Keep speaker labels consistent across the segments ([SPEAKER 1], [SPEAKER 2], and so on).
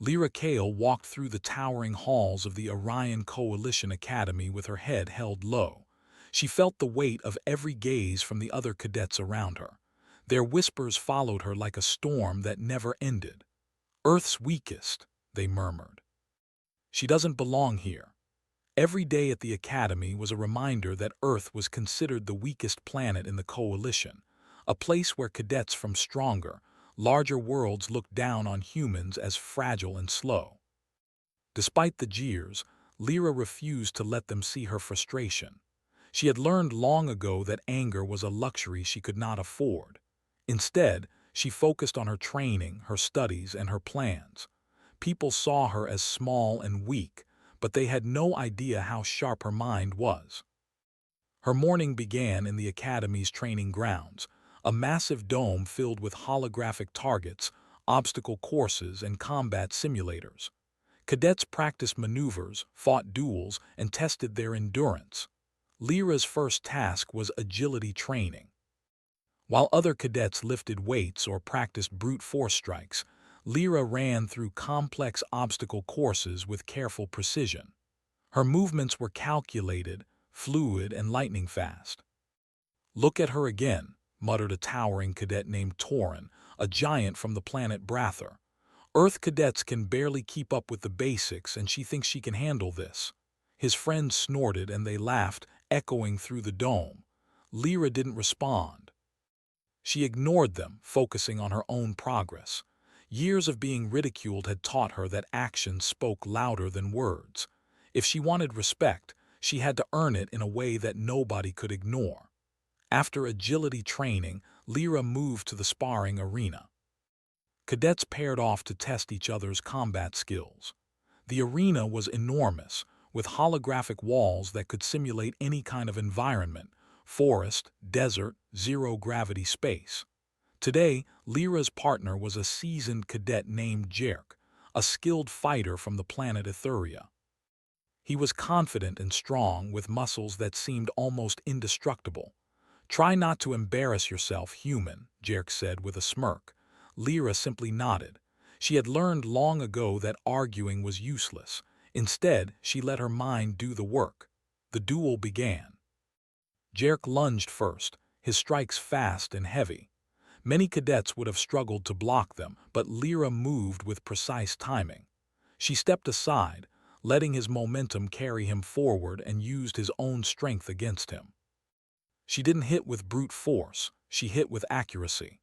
[SPEAKER 1] Lyra Kale walked through the towering halls of the Orion Coalition Academy with her head held low. She felt the weight of every gaze from the other cadets around her. Their whispers followed her like a storm that never ended. "Earth's weakest," they murmured. "She doesn't belong here." Every day at the Academy was a reminder that Earth was considered the weakest planet in the Coalition, a place where cadets from stronger, larger worlds looked down on humans as fragile and slow. Despite the jeers, Lyra refused to let them see her frustration. She had learned long ago that anger was a luxury she could not afford. Instead, she focused on her training, her studies, and her plans. People saw her as small and weak, but they had no idea how sharp her mind was. Her morning began in the Academy's training grounds, a massive dome filled with holographic targets, obstacle courses, and combat simulators. Cadets practiced maneuvers, fought duels, and tested their endurance. Lyra's first task was agility training. While other cadets lifted weights or practiced brute force strikes, Lyra ran through complex obstacle courses with careful precision. Her movements were calculated, fluid, and lightning fast. "Look at her again," muttered a towering cadet named Torin, a giant from the planet Brather. "Earth cadets can barely keep up with the basics, and she thinks she can handle this." His friends snorted and they laughed, echoing through the dome. Lyra didn't respond. She ignored them, focusing on her own progress. Years of being ridiculed had taught her that actions spoke louder than words. If she wanted respect, she had to earn it in a way that nobody could ignore. After agility training, Lyra moved to the sparring arena. Cadets paired off to test each other's combat skills. The arena was enormous, with holographic walls that could simulate any kind of environment: forest, desert, zero-gravity space. Today, Lyra's partner was a seasoned cadet named Jerk, a skilled fighter from the planet Etheria. He was confident and strong, with muscles that seemed almost indestructible. "Try not to embarrass yourself, human," Jerk said with a smirk. Lyra simply nodded. She had learned long ago that arguing was useless. Instead, she let her mind do the work. The duel began. Jerk lunged first, his strikes fast and heavy. Many cadets would have struggled to block them, but Lyra moved with precise timing. She stepped aside, letting his momentum carry him forward, and used his own strength against him. She didn't hit with brute force, she hit with accuracy.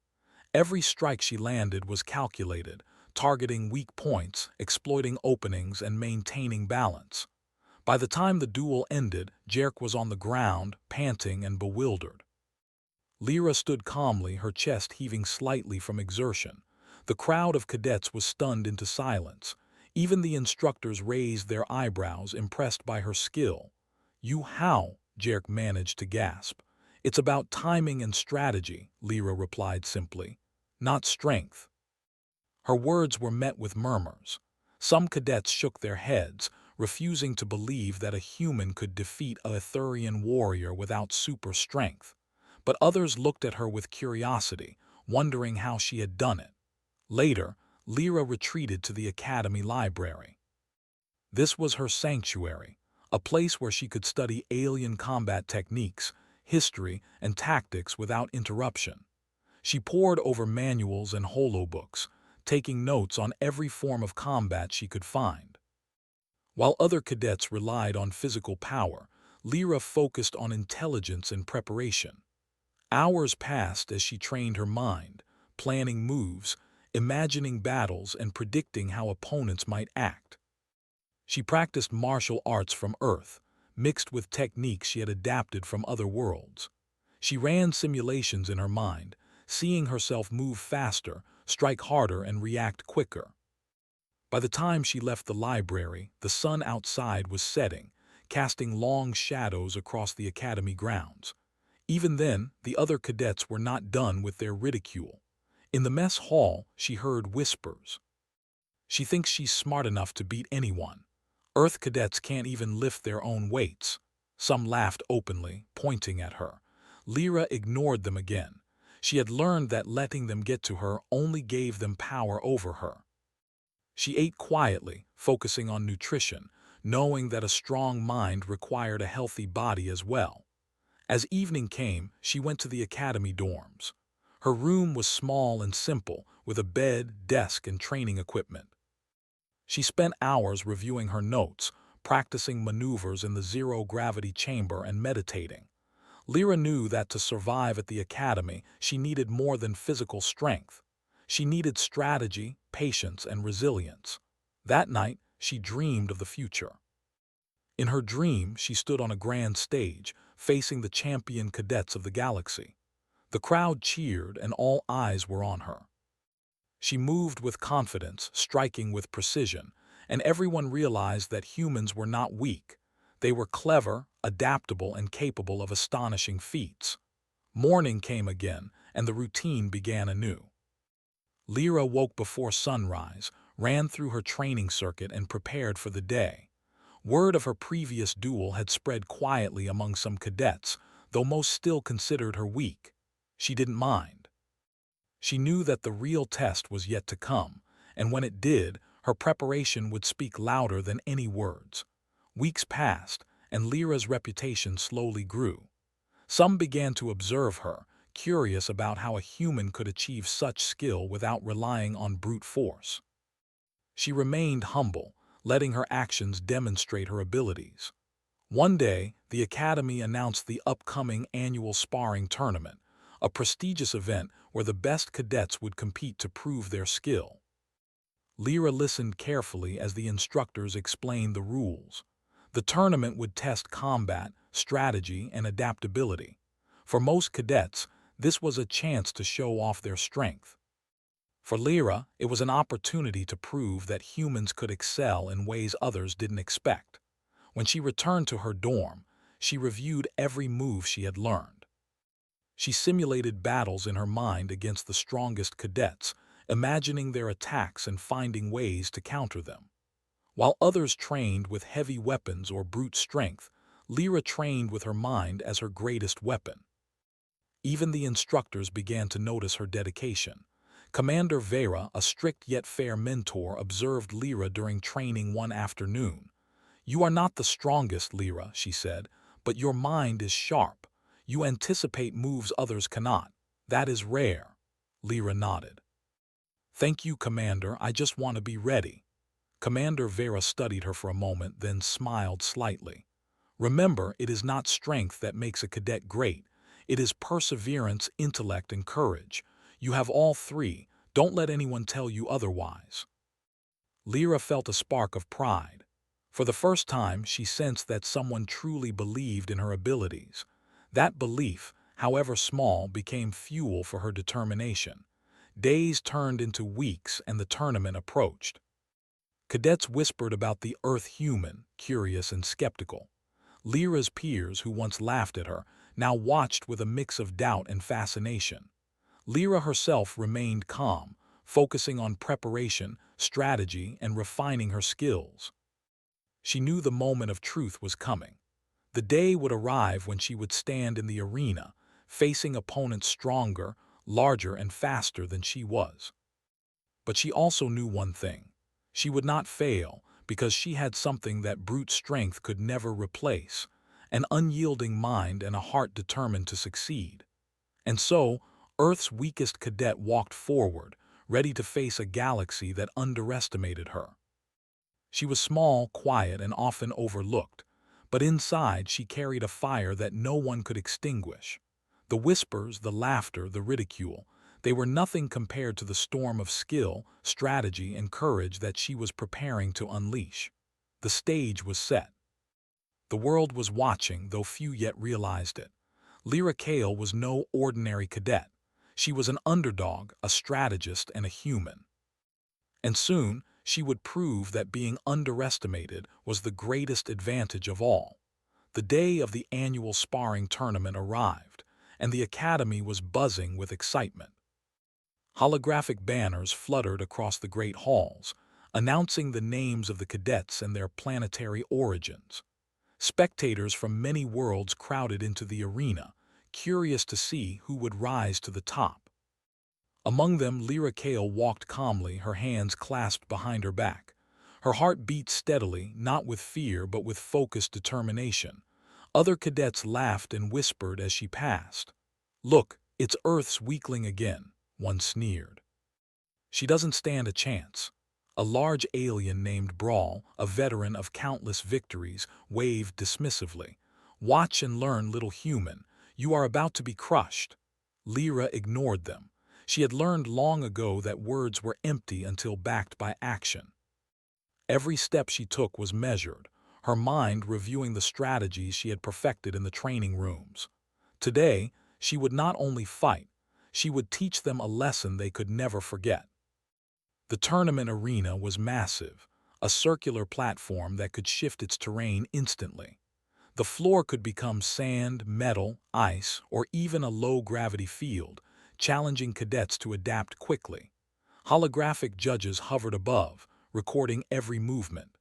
[SPEAKER 1] Every strike she landed was calculated, targeting weak points, exploiting openings, and maintaining balance. By the time the duel ended, Jerk was on the ground, panting and bewildered. Lyra stood calmly, her chest heaving slightly from exertion. The crowd of cadets was stunned into silence. Even the instructors raised their eyebrows, impressed by her skill. How?" Jerk managed to gasp. "It's about timing and strategy," Lyra replied simply. "Not strength." Her words were met with murmurs. Some cadets shook their heads, refusing to believe that a human could defeat a Etherian warrior without super strength. But others looked at her with curiosity, wondering how she had done it. Later, Lyra retreated to the Academy library. This was her sanctuary, a place where she could study alien combat techniques, history, and tactics without interruption. She pored over manuals and holobooks, taking notes on every form of combat she could find. While other cadets relied on physical power, Lyra focused on intelligence and preparation. Hours passed as she trained her mind, planning moves, imagining battles, and predicting how opponents might act. She practiced martial arts from Earth, mixed with techniques she had adapted from other worlds. She ran simulations in her mind, seeing herself move faster, strike harder, and react quicker. By the time she left the library, the sun outside was setting, casting long shadows across the Academy grounds. Even then, the other cadets were not done with their ridicule. In the mess hall, she heard whispers. "She thinks she's smart enough to beat anyone. Earth cadets can't even lift their own weights." Some laughed openly, pointing at her. Lyra ignored them again. She had learned that letting them get to her only gave them power over her. She ate quietly, focusing on nutrition, knowing that a strong mind required a healthy body as well. As evening came, she went to the academy dorms. Her room was small and simple, with a bed, desk, and training equipment. She spent hours reviewing her notes, practicing maneuvers in the zero-gravity chamber and meditating. Lyra knew that to survive at the academy, she needed more than physical strength. She needed strategy, patience, and resilience. That night, she dreamed of the future. In her dream, she stood on a grand stage, facing the champion cadets of the galaxy. The crowd cheered, and all eyes were on her. She moved with confidence, striking with precision, and everyone realized that humans were not weak. They were clever, adaptable, and capable of astonishing feats. Morning came again, and the routine began anew. Lyra woke before sunrise, ran through her training circuit, and prepared for the day. Word of her previous duel had spread quietly among some cadets, though most still considered her weak. She didn't mind. She knew that the real test was yet to come, and when it did, her preparation would speak louder than any words. Weeks passed, and Lyra's reputation slowly grew. Some began to observe her, curious about how a human could achieve such skill without relying on brute force. She remained humble, letting her actions demonstrate her abilities. One day, the Academy announced the upcoming annual sparring tournament, a prestigious event where the best cadets would compete to prove their skill. Lyra listened carefully as the instructors explained the rules. The tournament would test combat, strategy, and adaptability. For most cadets, this was a chance to show off their strength. For Lyra, it was an opportunity to prove that humans could excel in ways others didn't expect. When she returned to her dorm, she reviewed every move she had learned. She simulated battles in her mind against the strongest cadets, imagining their attacks and finding ways to counter them. While others trained with heavy weapons or brute strength, Lyra trained with her mind as her greatest weapon. Even the instructors began to notice her dedication. Commander Vera, a strict yet fair mentor, observed Lyra during training one afternoon. "You are not the strongest, Lyra," she said, "but your mind is sharp. You anticipate moves others cannot. That is rare." Lyra nodded. "Thank you, Commander. I just want to be ready." Commander Vera studied her for a moment, then smiled slightly. "Remember, it is not strength that makes a cadet great. It is perseverance, intellect, and courage. You have all three. Don't let anyone tell you otherwise." Lyra felt a spark of pride. For the first time, she sensed that someone truly believed in her abilities. That belief, however small, became fuel for her determination. Days turned into weeks, and the tournament approached. Cadets whispered about the Earth human, curious and skeptical. Lyra's peers, who once laughed at her, now watched with a mix of doubt and fascination. Lyra herself remained calm, focusing on preparation, strategy, and refining her skills. She knew the moment of truth was coming. The day would arrive when she would stand in the arena, facing opponents stronger, larger, and faster than she was. But she also knew one thing. She would not fail, because she had something that brute strength could never replace: an unyielding mind and a heart determined to succeed. And so, Earth's weakest cadet walked forward, ready to face a galaxy that underestimated her. She was small, quiet, and often overlooked, but inside she carried a fire that no one could extinguish. The whispers, the laughter, the ridicule, they were nothing compared to the storm of skill, strategy, and courage that she was preparing to unleash. The stage was set. The world was watching, though few yet realized it. Lyra Kale was no ordinary cadet. She was an underdog, a strategist, and a human. And soon, she would prove that being underestimated was the greatest advantage of all. The day of the annual sparring tournament arrived, and the academy was buzzing with excitement. Holographic banners fluttered across the great halls, announcing the names of the cadets and their planetary origins. Spectators from many worlds crowded into the arena, curious to see who would rise to the top. Among them, Lyra Kale walked calmly, her hands clasped behind her back. Her heart beat steadily, not with fear but with focused determination. Other cadets laughed and whispered as she passed. "Look, it's Earth's weakling again," one sneered. "She doesn't stand a chance." A large alien named Brawl, a veteran of countless victories, waved dismissively. "Watch and learn, little human. You are about to be crushed." Lyra ignored them. She had learned long ago that words were empty until backed by action. Every step she took was measured, her mind reviewing the strategies she had perfected in the training rooms. Today, she would not only fight, she would teach them a lesson they could never forget. The tournament arena was massive, a circular platform that could shift its terrain instantly. The floor could become sand, metal, ice, or even a low-gravity field, challenging cadets to adapt quickly. Holographic judges hovered above, recording every movement.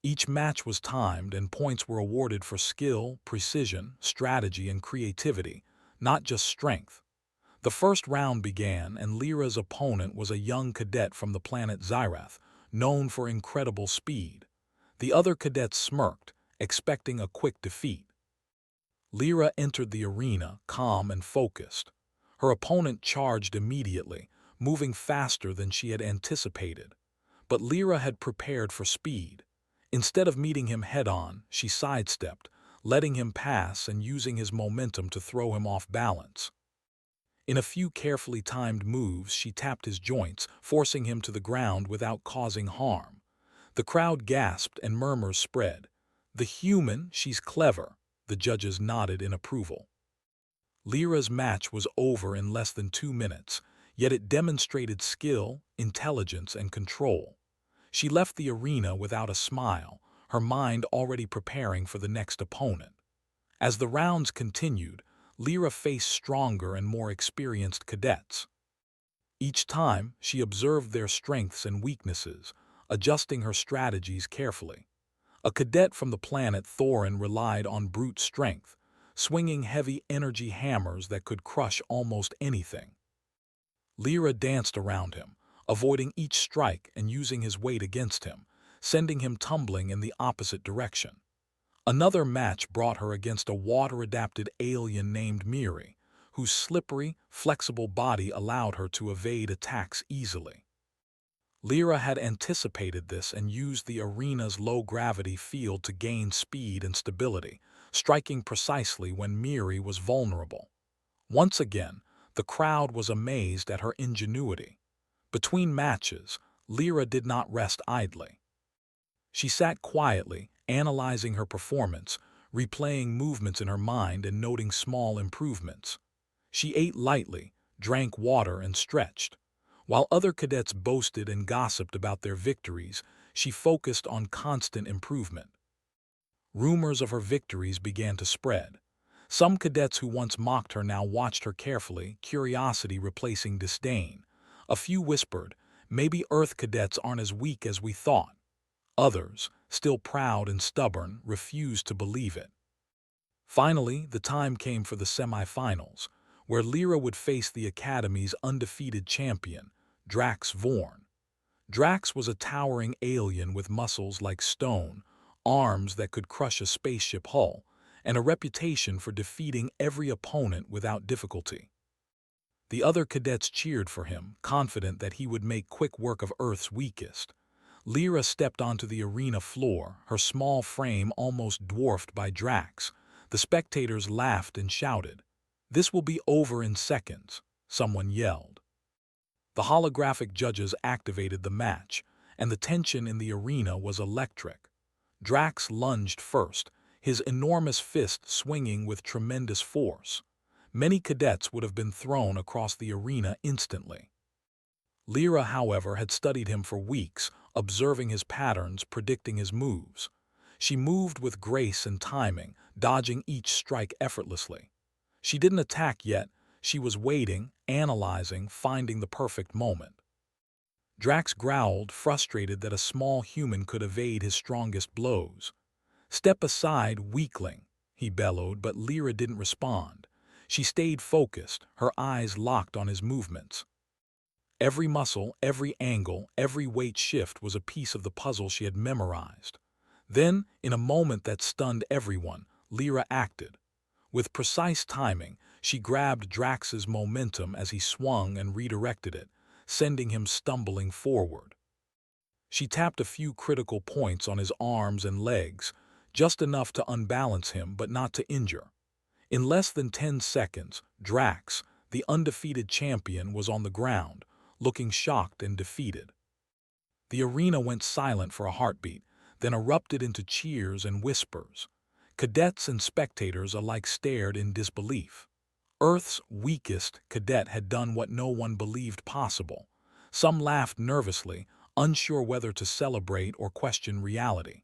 [SPEAKER 1] Each match was timed and points were awarded for skill, precision, strategy, and creativity, not just strength. The first round began, and Lyra's opponent was a young cadet from the planet Xyrath, known for incredible speed. The other cadets smirked, expecting a quick defeat. Lyra entered the arena, calm and focused. Her opponent charged immediately, moving faster than she had anticipated. But Lyra had prepared for speed. Instead of meeting him head-on, she sidestepped, letting him pass and using his momentum to throw him off balance. In a few carefully timed moves, she tapped his joints, forcing him to the ground without causing harm. The crowd gasped and murmurs spread. "The human, she's clever," the judges nodded in approval. Lyra's match was over in less than 2 minutes, yet it demonstrated skill, intelligence, and control. She left the arena without a smile, her mind already preparing for the next opponent. As the rounds continued, Lyra faced stronger and more experienced cadets. Each time, she observed their strengths and weaknesses, adjusting her strategies carefully. A cadet from the planet Thorin relied on brute strength, swinging heavy energy hammers that could crush almost anything. Lyra danced around him, avoiding each strike and using his weight against him, sending him tumbling in the opposite direction. Another match brought her against a water-adapted alien named Miri, whose slippery, flexible body allowed her to evade attacks easily. Lyra had anticipated this and used the arena's low-gravity field to gain speed and stability, striking precisely when Miri was vulnerable. Once again, the crowd was amazed at her ingenuity. Between matches, Lyra did not rest idly. She sat quietly, analyzing her performance, replaying movements in her mind and noting small improvements. She ate lightly, drank water, and stretched. While other cadets boasted and gossiped about their victories, she focused on constant improvement. Rumors of her victories began to spread. Some cadets who once mocked her now watched her carefully, curiosity replacing disdain. A few whispered, "Maybe Earth cadets aren't as weak as we thought." Others, still proud and stubborn, refused to believe it. Finally, the time came for the semi-finals, where Lyra would face the Academy's undefeated champion, Drax Vorn. Drax was a towering alien with muscles like stone, arms that could crush a spaceship hull, and a reputation for defeating every opponent without difficulty. The other cadets cheered for him, confident that he would make quick work of Earth's weakest. Lyra stepped onto the arena floor, her small frame almost dwarfed by Drax. The spectators laughed and shouted. "This will be over in seconds," someone yelled. The holographic judges activated the match, and the tension in the arena was electric. Drax lunged first, his enormous fist swinging with tremendous force. Many cadets would have been thrown across the arena instantly. Lyra, however, had studied him for weeks, observing his patterns, predicting his moves. She moved with grace and timing, dodging each strike effortlessly. She didn't attack yet. She was waiting, analyzing, finding the perfect moment. Drax growled, frustrated that a small human could evade his strongest blows. "Step aside, weakling," he bellowed, but Lyra didn't respond. She stayed focused, her eyes locked on his movements. Every muscle, every angle, every weight shift was a piece of the puzzle she had memorized. Then, in a moment that stunned everyone, Lyra acted. With precise timing, she grabbed Drax's momentum as he swung and redirected it, sending him stumbling forward. She tapped a few critical points on his arms and legs, just enough to unbalance him but not to injure. In less than 10 seconds, Drax, the undefeated champion, was on the ground, looking shocked and defeated. The arena went silent for a heartbeat, then erupted into cheers and whispers. Cadets and spectators alike stared in disbelief. Earth's weakest cadet had done what no one believed possible. Some laughed nervously, unsure whether to celebrate or question reality.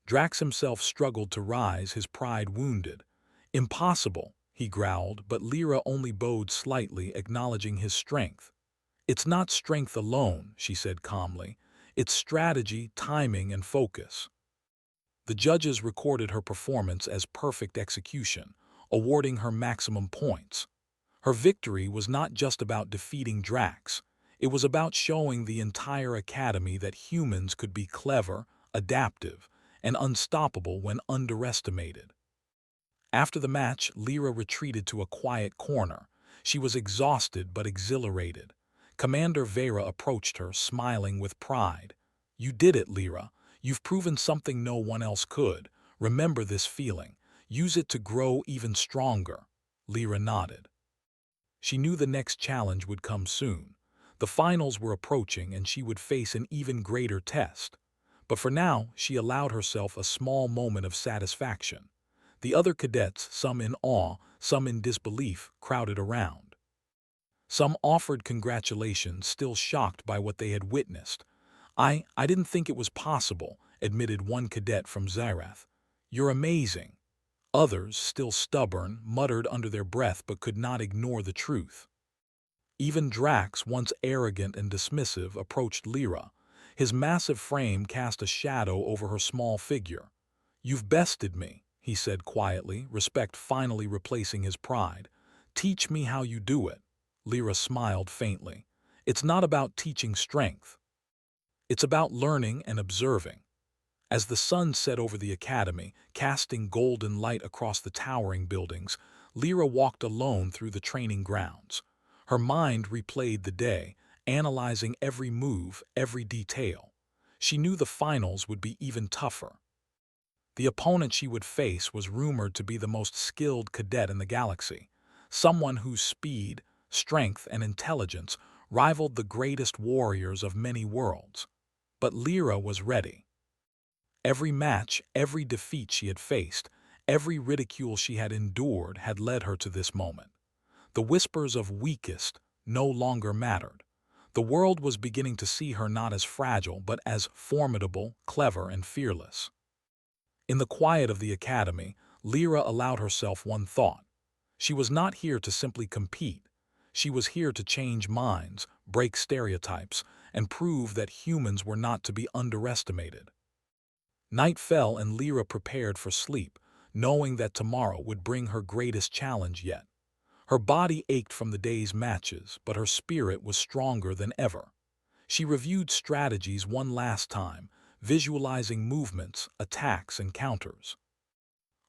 [SPEAKER 1] Drax himself struggled to rise, his pride wounded. "Impossible," he growled, but Lyra only bowed slightly, acknowledging his strength. "It's not strength alone," she said calmly. "It's strategy, timing, and focus." The judges recorded her performance as perfect execution, awarding her maximum points. Her victory was not just about defeating Drax. It was about showing the entire Academy that humans could be clever, adaptive, and unstoppable when underestimated. After the match, Lyra retreated to a quiet corner. She was exhausted but exhilarated. Commander Vera approached her, smiling with pride. "You did it, Lyra. You've proven something no one else could. Remember this feeling. Use it to grow even stronger." Lyra nodded. She knew the next challenge would come soon. The finals were approaching and she would face an even greater test. But for now, she allowed herself a small moment of satisfaction. The other cadets, some in awe, some in disbelief, crowded around. Some offered congratulations, still shocked by what they had witnessed. I didn't think it was possible," admitted one cadet from Xyrath. "You're amazing." Others, still stubborn, muttered under their breath but could not ignore the truth. Even Drax, once arrogant and dismissive, approached Lyra. His massive frame cast a shadow over her small figure. "You've bested me," he said quietly, respect finally replacing his pride. "Teach me how you do it." Lyra smiled faintly. "It's not about teaching strength. It's about learning and observing." As the sun set over the academy, casting golden light across the towering buildings, Lyra walked alone through the training grounds. Her mind replayed the day, analyzing every move, every detail. She knew the finals would be even tougher. The opponent she would face was rumored to be the most skilled cadet in the galaxy, someone whose speed, strength, and intelligence rivaled the greatest warriors of many worlds. But Lyra was ready. Every match, every defeat she had faced, every ridicule she had endured had led her to this moment. The whispers of weakest no longer mattered. The world was beginning to see her not as fragile, but as formidable, clever, and fearless. In the quiet of the academy, Lyra allowed herself one thought. She was not here to simply compete. She was here to change minds, break stereotypes, and prove that humans were not to be underestimated. Night fell and Lyra prepared for sleep, knowing that tomorrow would bring her greatest challenge yet. Her body ached from the day's matches, but her spirit was stronger than ever. She reviewed strategies one last time, visualizing movements, attacks, and counters.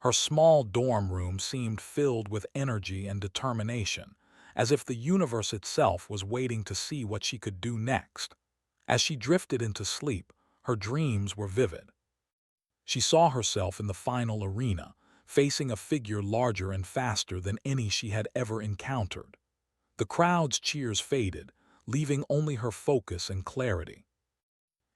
[SPEAKER 1] Her small dorm room seemed filled with energy and determination, as if the universe itself was waiting to see what she could do next. As she drifted into sleep, her dreams were vivid. She saw herself in the final arena, facing a figure larger and faster than any she had ever encountered. The crowd's cheers faded, leaving only her focus and clarity.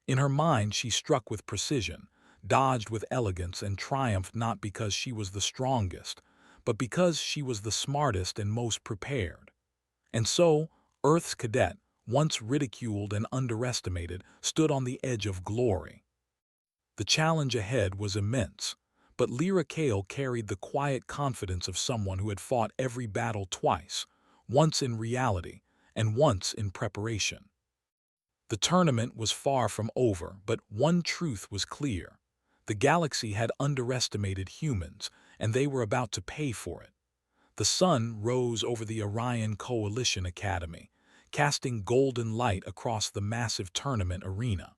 [SPEAKER 1] In her mind, she struck with precision, dodged with elegance, and triumphed not because she was the strongest, but because she was the smartest and most prepared. And so, Earth's cadet, once ridiculed and underestimated, stood on the edge of glory. The challenge ahead was immense, but Lyra Kale carried the quiet confidence of someone who had fought every battle twice, once in reality and once in preparation. The tournament was far from over, but one truth was clear. The galaxy had underestimated humans, and they were about to pay for it. The sun rose over the Orion Coalition Academy, casting golden light across the massive tournament arena.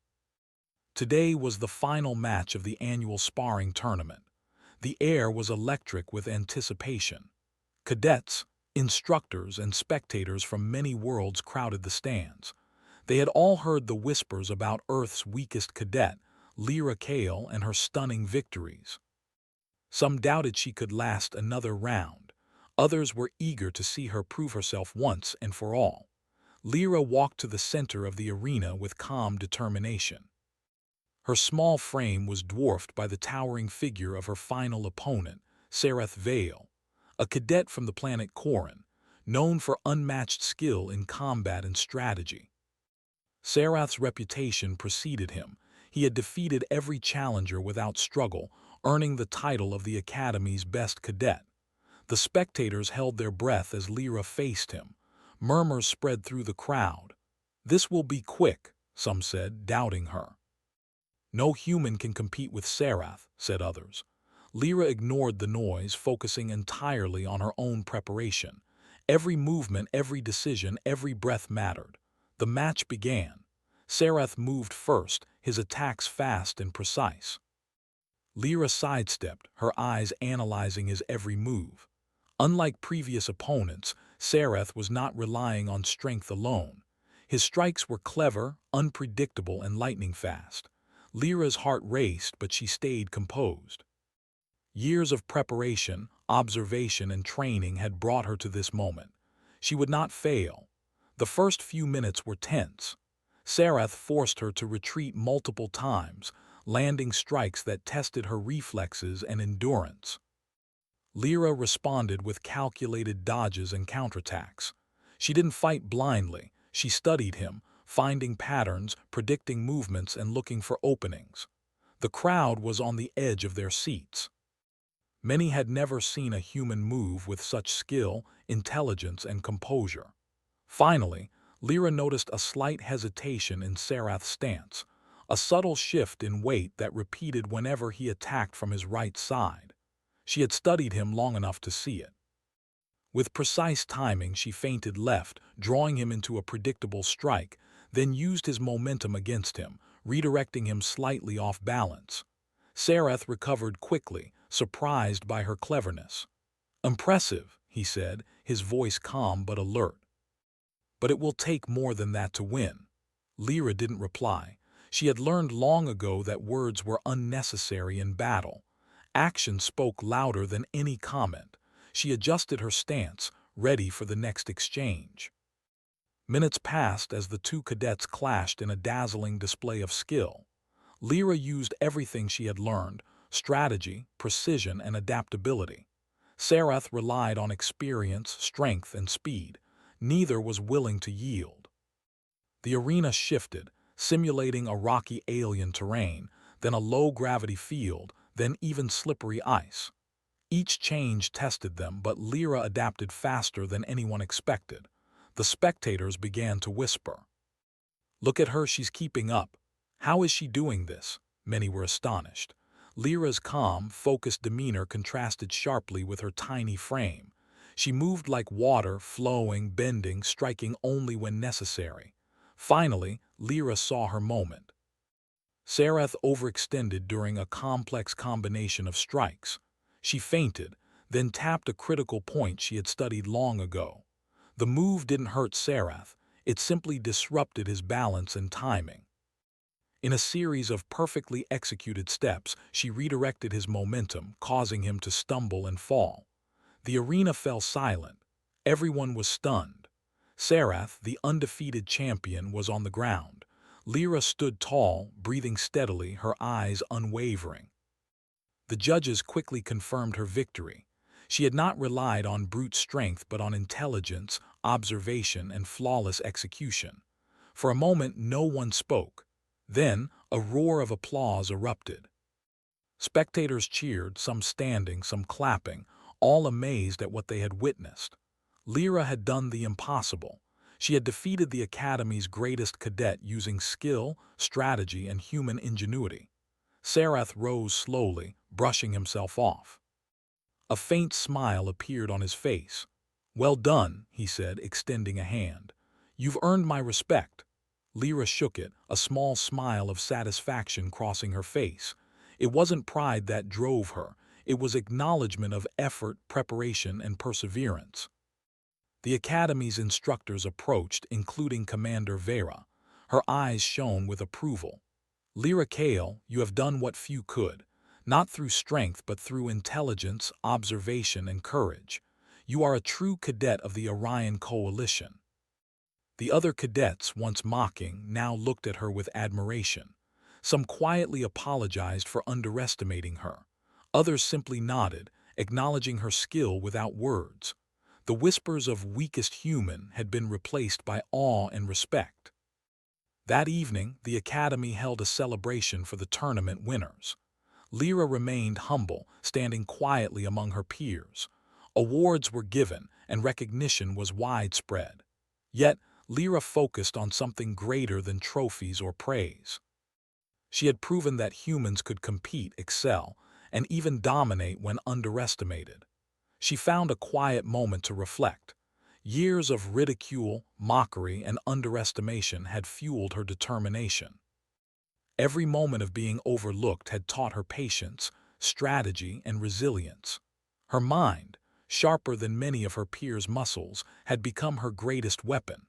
[SPEAKER 1] Today was the final match of the annual sparring tournament. The air was electric with anticipation. Cadets, instructors, and spectators from many worlds crowded the stands. They had all heard the whispers about Earth's weakest cadet, Lyra Kale, and her stunning victories. Some doubted she could last another round. Others were eager to see her prove herself once and for all. Lyra walked to the center of the arena with calm determination. Her small frame was dwarfed by the towering figure of her final opponent, Sereth Vale, a cadet from the planet Corin, known for unmatched skill in combat and strategy. Sereth's reputation preceded him. He had defeated every challenger without struggle, earning the title of the Academy's best cadet. The spectators held their breath as Lyra faced him. Murmurs spread through the crowd. "This will be quick," some said, doubting her. "No human can compete with Sereth," said others. Lyra ignored the noise, focusing entirely on her own preparation. Every movement, every decision, every breath mattered. The match began. Sereth moved first, his attacks fast and precise. Lyra sidestepped, her eyes analyzing his every move. Unlike previous opponents, Sereth was not relying on strength alone. His strikes were clever, unpredictable, and lightning-fast. Lyra's heart raced, but she stayed composed. Years of preparation, observation, and training had brought her to this moment. She would not fail. The first few minutes were tense. Sereth forced her to retreat multiple times, landing strikes that tested her reflexes and endurance. Lyra responded with calculated dodges and counterattacks. She didn't fight blindly. She studied him, finding patterns, predicting movements, and looking for openings. The crowd was on the edge of their seats. Many had never seen a human move with such skill, intelligence, and composure. Finally, Lyra noticed a slight hesitation in Sereth's stance, a subtle shift in weight that repeated whenever he attacked from his right side. She had studied him long enough to see it. With precise timing, she feinted left, drawing him into a predictable strike, then used his momentum against him, redirecting him slightly off balance. Sereth recovered quickly, surprised by her cleverness. "Impressive," he said, his voice calm but alert. "But it will take more than that to win." Lyra didn't reply. She had learned long ago that words were unnecessary in battle. Action spoke louder than any comment. She adjusted her stance, ready for the next exchange. Minutes passed as the two cadets clashed in a dazzling display of skill. Lyra used everything she had learned: strategy, precision, and adaptability. Sereth relied on experience, strength, and speed. Neither was willing to yield. The arena shifted, simulating a rocky alien terrain, then a low-gravity field, then even slippery ice. Each change tested them, but Lyra adapted faster than anyone expected. The spectators began to whisper, "Look at her, she's keeping up. How is she doing this?" Many were astonished. Lyra's calm, focused demeanor contrasted sharply with her tiny frame. She moved like water, flowing, bending, striking only when necessary. Finally, Lyra saw her moment. Sereth overextended during a complex combination of strikes. She feinted, then tapped a critical point she had studied long ago. The move didn't hurt Sereth, it simply disrupted his balance and timing. In a series of perfectly executed steps, she redirected his momentum, causing him to stumble and fall. The arena fell silent. Everyone was stunned. Sereth, the undefeated champion, was on the ground. Lyra stood tall, breathing steadily, her eyes unwavering. The judges quickly confirmed her victory. She had not relied on brute strength but on intelligence, observation, and flawless execution. For a moment, no one spoke. Then, a roar of applause erupted. Spectators cheered, some standing, some clapping, all amazed at what they had witnessed. Lyra had done the impossible. She had defeated the Academy's greatest cadet using skill, strategy, and human ingenuity. Sereth rose slowly, brushing himself off. A faint smile appeared on his face. "Well done," he said, extending a hand. You've earned my respect. Lyra shook it, a small smile of satisfaction crossing her face. It wasn't pride that drove her, it was acknowledgement of effort, preparation, and perseverance. The Academy's instructors approached, including Commander Vera. Her eyes shone with approval. Lyra Kale, you have done what few could, not through strength but through intelligence, observation, and courage. You are a true cadet of the Orion Coalition. The other cadets, once mocking, now looked at her with admiration. Some quietly apologized for underestimating her. Others simply nodded, acknowledging her skill without words. The whispers of weakest human had been replaced by awe and respect. That evening, the Academy held a celebration for the tournament winners. Lyra remained humble, standing quietly among her peers. Awards were given, and recognition was widespread. Yet, Lyra focused on something greater than trophies or praise. She had proven that humans could compete, excel, and even dominate when underestimated. She found a quiet moment to reflect. Years of ridicule, mockery, and underestimation had fueled her determination. Every moment of being overlooked had taught her patience, strategy, and resilience. Her mind, sharper than many of her peers' muscles, had become her greatest weapon.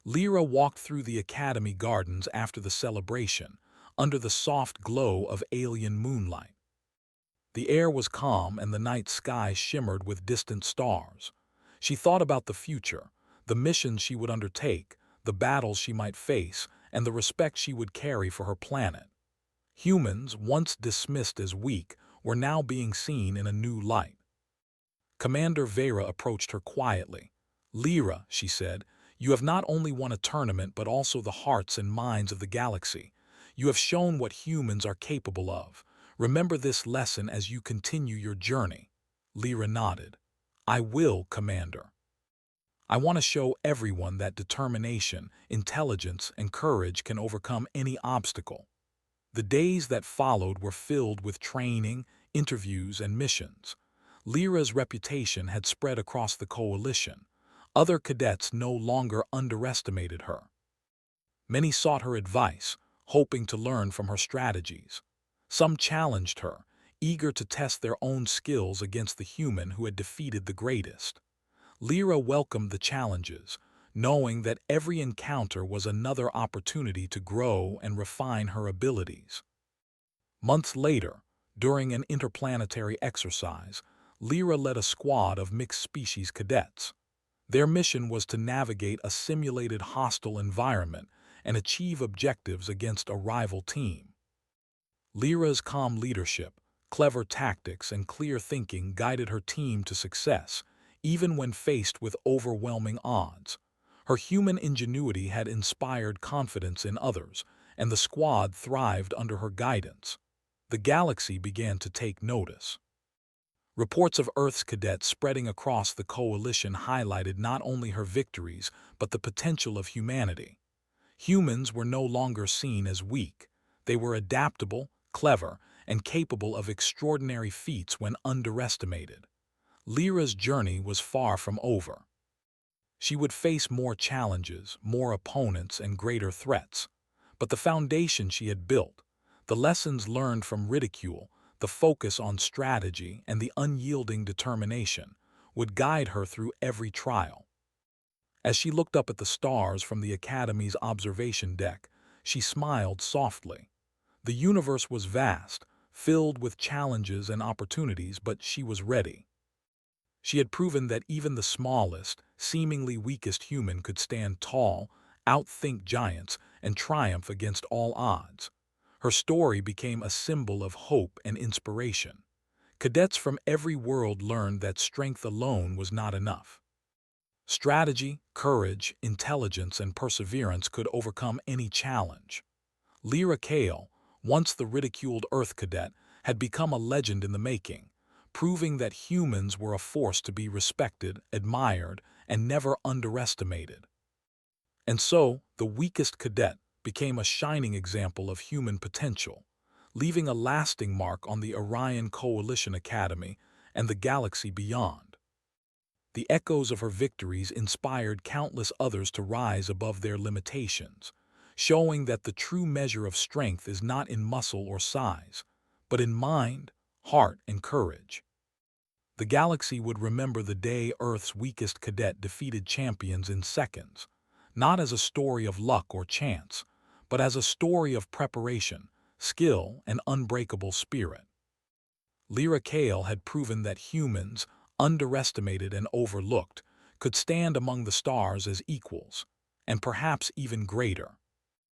[SPEAKER 1] Lyra walked through the Academy gardens after the celebration, under the soft glow of alien moonlight. The air was calm and the night sky shimmered with distant stars. She thought about the future, the missions she would undertake, the battles she might face, and the respect she would carry for her planet. Humans, once dismissed as weak, were now being seen in a new light. Commander Vera approached her quietly. Lyra, she said, you have not only won a tournament but also the hearts and minds of the galaxy. You have shown what humans are capable of. Remember this lesson as you continue your journey. Lyra nodded. I will, Commander. I want to show everyone that determination, intelligence, and courage can overcome any obstacle. The days that followed were filled with training, interviews, and missions. Lyra's reputation had spread across the coalition. Other cadets no longer underestimated her. Many sought her advice, hoping to learn from her strategies. Some challenged her, eager to test their own skills against the human who had defeated the greatest. Lyra welcomed the challenges, knowing that every encounter was another opportunity to grow and refine her abilities. Months later, during an interplanetary exercise, Lyra led a squad of mixed-species cadets. Their mission was to navigate a simulated hostile environment and achieve objectives against a rival team. Lyra's calm leadership, clever tactics, and clear thinking guided her team to success, even when faced with overwhelming odds. Her human ingenuity had inspired confidence in others, and the squad thrived under her guidance. The galaxy began to take notice. Reports of Earth's cadets spreading across the coalition highlighted not only her victories but the potential of humanity. Humans were no longer seen as weak. They were adaptable, clever, and capable of extraordinary feats when underestimated. Lyra's journey was far from over. She would face more challenges, more opponents, and greater threats. But the foundation she had built, the lessons learned from ridicule, the focus on strategy, and the unyielding determination, would guide her through every trial. As she looked up at the stars from the Academy's observation deck, she smiled softly. The universe was vast, filled with challenges and opportunities, but she was ready. She had proven that even the smallest, seemingly weakest human could stand tall, outthink giants, and triumph against all odds. Her story became a symbol of hope and inspiration. Cadets from every world learned that strength alone was not enough. Strategy, courage, intelligence, and perseverance could overcome any challenge. Lyra Kale, once the ridiculed Earth cadet, had become a legend in the making, proving that humans were a force to be respected, admired, and never underestimated. And so, the weakest cadet became a shining example of human potential, leaving a lasting mark on the Orion Coalition Academy and the galaxy beyond. The echoes of her victories inspired countless others to rise above their limitations, showing that the true measure of strength is not in muscle or size, but in mind, heart, and courage. The galaxy would remember the day Earth's weakest cadet defeated champions in seconds, not as a story of luck or chance, but as a story of preparation, skill, and unbreakable spirit. Lyra Kale had proven that humans, underestimated and overlooked, could stand among the stars as equals, and perhaps even greater.